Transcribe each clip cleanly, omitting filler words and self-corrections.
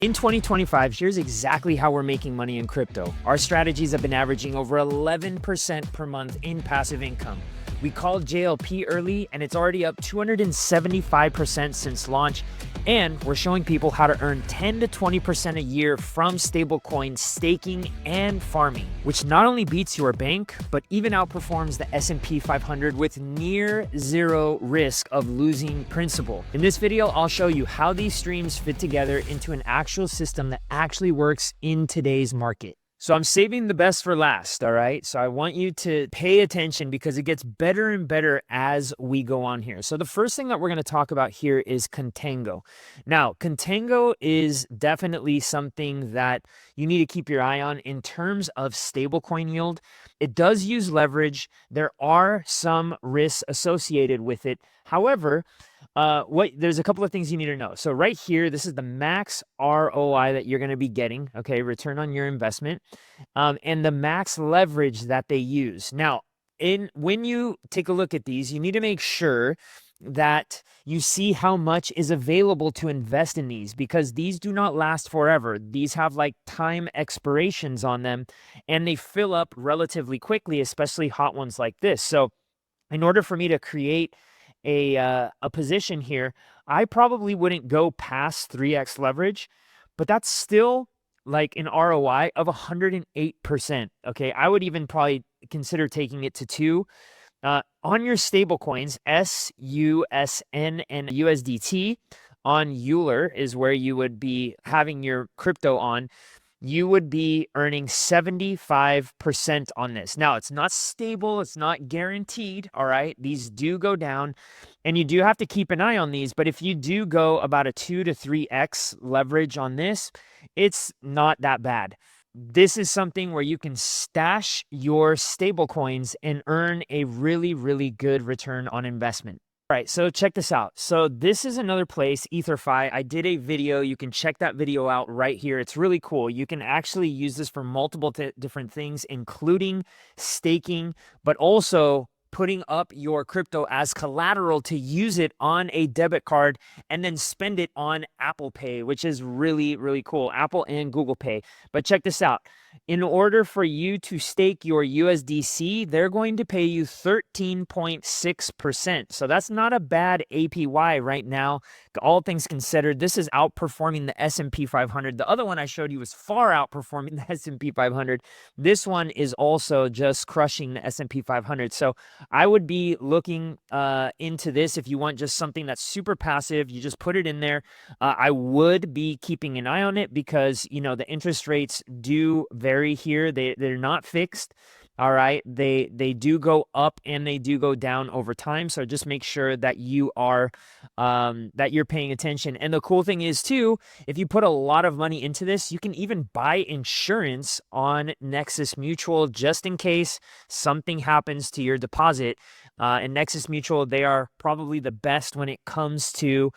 In 2025, here's exactly how we're making money in crypto. Our strategies have been averaging over 11% per month in passive income. We called JLP early and it's already up 275% since launch. And we're showing people how to earn 10 to 20% a year from stablecoin staking and farming, which not only beats your bank, but even outperforms the S&P 500 with near zero risk of losing principal. In this video, I'll show you how these streams fit together into an actual system that actually works in today's market. So I'm saving the best for last, all right? So I want you to pay attention because it gets better and better as we go on here. So the first thing that we're going to talk about here is Contango. Now, Contango is definitely something that you need to keep your eye on in terms of stablecoin yield. It does use leverage. There are some risks associated with it. However, there's a couple of things you need to know. So right here, this is the max ROI that you're going to be getting, okay, return on your investment, and the max leverage that they use. Now, when you take a look at these, you need to make sure that you see how much is available to invest in these, because these do not last forever. These have like time expirations on them and they fill up relatively quickly, especially hot ones like this. So in order for me to create a position here, I probably wouldn't go past 3x leverage, but that's still like an ROI of 108%. Okay, I would even probably consider taking it to 2. On your stable coins, SUSN and USDT, on Euler is where you would be having your crypto on. You would be earning 75% on this. Now, it's not stable. It's not guaranteed. All right. These do go down and you do have to keep an eye on these. But if you do go about a 2 to 3x leverage on this, it's not that bad. This is something where you can stash your stable coins and earn a really, really good return on investment. All right, so check this out. So this is another place, EtherFi. I did a video. You can check that video out right here. It's really cool. You can actually use this for multiple different things, including staking, but also putting up your crypto as collateral to use it on a debit card and then spend it on Apple Pay, which is really, really cool. Apple and Google Pay. But check this out. In order for you to stake your USDC, they're going to pay you 13.6%. So that's not a bad APY right now. All things considered, this is outperforming the S&P 500. The other one I showed you was far outperforming the S&P 500. This one is also just crushing the S&P 500. So I would be looking into this if you want just something that's super passive. You just put it in there. I would be keeping an eye on it because, you know, the interest rates do vary here. They're not fixed. All right. They do go up and they do go down over time. So just make sure that you are that you're paying attention. And the cool thing is too, if you put a lot of money into this, you can even buy insurance on Nexus Mutual just in case something happens to your deposit. And Nexus Mutual, they are probably the best when it comes to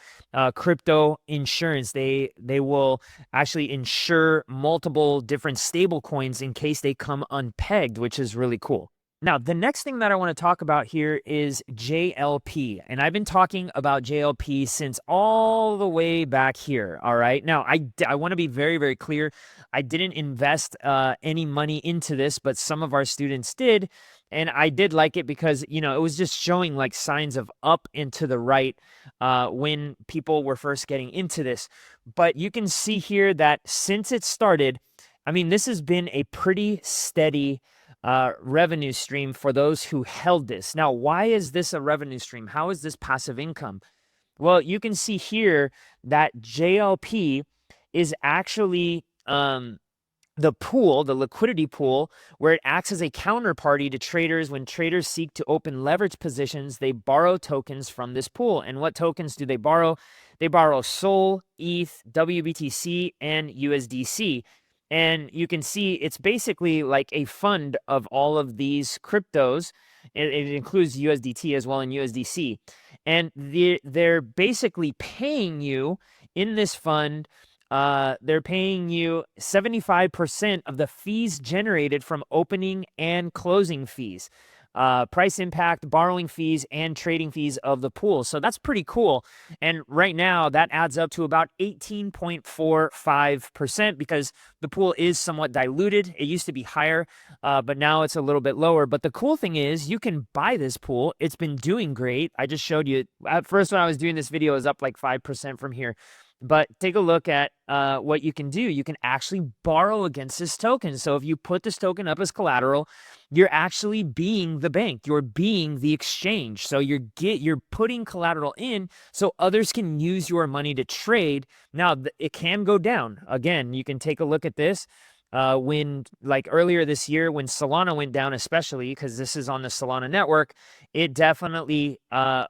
crypto insurance. They will actually insure multiple different stable coins in case they come unpegged, which is really cool. Now, the next thing that I want to talk about here is JLP. And I've been talking about JLP since all the way back here. All right. Now, I want to be very, very clear. I didn't invest any money into this, but some of our students did. And I did like it because, you know, it was just showing like signs of up and to the right when people were first getting into this. But you can see here that since it started, I mean, this has been a pretty steady revenue stream for those who held this. Now, why is this a revenue stream? How is this passive income? Well, you can see here that JLP is actually the pool, the liquidity pool, where it acts as a counterparty to traders. When traders seek to open leverage positions, they borrow tokens from this pool. And what tokens do they borrow? They borrow SOL, ETH, WBTC, and USDC. And you can see it's basically like a fund of all of these cryptos. It includes USDT as well and USDC. And they're basically paying you in this fund. They're paying you 75% of the fees generated from opening and closing fees. price impact, borrowing fees, and trading fees of the pool. So that's pretty cool. And right now that adds up to about 18.45% because the pool is somewhat diluted. It used to be higher, but now it's a little bit lower. But the cool thing is you can buy this pool. It's been doing great. I just showed you at first when I was doing this video, it was up like 5% from here. But take a look at what you can do. You can actually borrow against this token. So if you put this token up as collateral, you're actually being the bank. You're being the exchange. So you're putting collateral in so others can use your money to trade. Now, it can go down. Again, you can take a look at this. When like earlier this year, when Solana went down, especially because this is on the Solana network, it definitely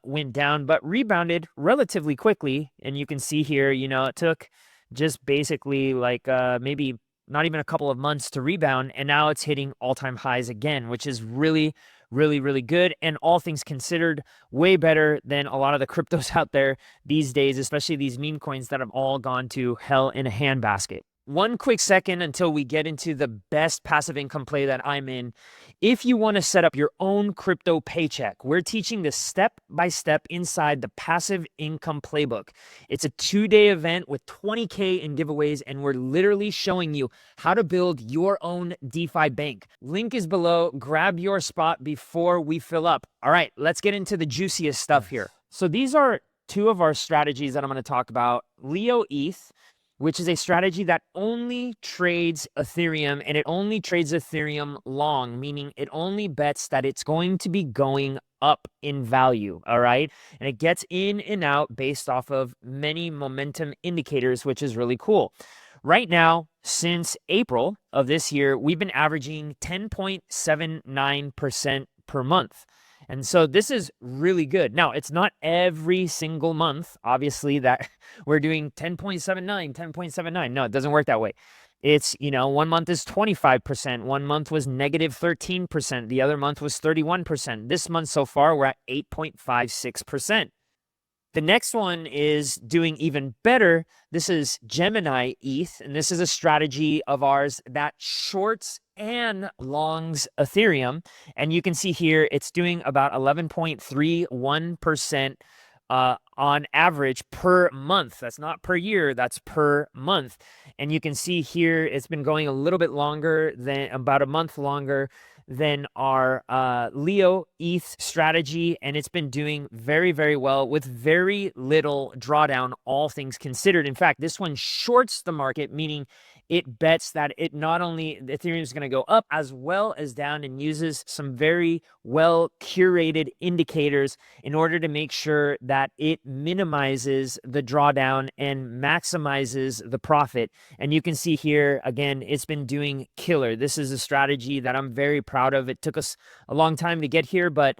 went down, but rebounded relatively quickly. And you can see here, you know, it took just basically like maybe not even a couple of months to rebound. And now it's hitting all-time highs again, which is really, really, really good. And all things considered, way better than a lot of the cryptos out there these days, especially these meme coins that have all gone to hell in a handbasket. One quick second until we get into the best passive income play that I'm in. If you want to set up your own crypto paycheck, we're teaching the step-by-step inside the passive income playbook. It's a 2-day event with 20K in giveaways, and we're literally showing you how to build your own DeFi bank. Link is below. Grab your spot before we fill up. All right, let's get into the juiciest stuff here. So these are two of our strategies that I'm going to talk about. Leo ETH, which is a strategy that only trades Ethereum, and it only trades Ethereum long, meaning it only bets that it's going to be going up in value, all right? And it gets in and out based off of many momentum indicators, which is really cool. Right now, since April of this year, we've been averaging 10.79% per month. And so this is really good. Now, it's not every single month, obviously, that we're doing 10.79, 10.79. No, it doesn't work that way. It's, you know, 1 month is 25%. 1 month was negative 13%. The other month was 31%. This month so far, we're at 8.56%. The next one is doing even better. This is Gemini ETH, and this is a strategy of ours that shorts and longs Ethereum. And you can see here, it's doing about 11.31% on average per month. That's not per year, that's per month. And you can see here, it's been going a little bit longer than about a month longer than our Leo ETH strategy, and it's been doing very, very well with very little drawdown, all things considered. In fact, this one shorts the market, meaning it bets that it not only Ethereum is going to go up as well as down, and uses some very well curated indicators in order to make sure that it minimizes the drawdown and maximizes the profit. And you can see here, again, it's been doing killer. This is a strategy that I'm very proud of. It took us a long time to get here, but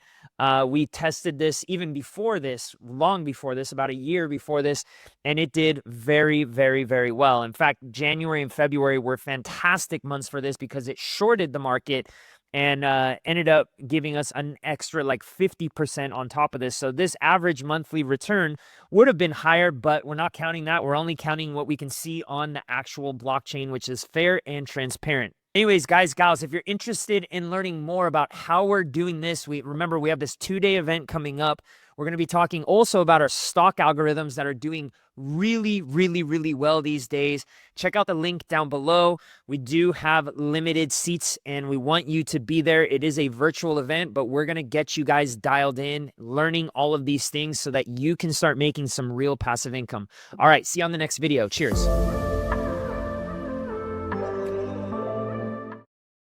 we tested this even before this, long before this, about a year before this, and it did very, very, very well. In fact, January and February were fantastic months for this because it shorted the market and ended up giving us an extra like 50% on top of this. So this average monthly return would have been higher, but we're not counting that. We're only counting what we can see on the actual blockchain, which is fair and transparent. Anyways, guys, gals, if you're interested in learning more about how we're doing this, remember we have this 2-day event coming up. We're going to be talking also about our stock algorithms that are doing really, really, really well these days. Check out the link down below. We do have limited seats and we want you to be there. It is a virtual event, but we're going to get you guys dialed in, learning all of these things so that you can start making some real passive income. All right, see you on the next video. Cheers.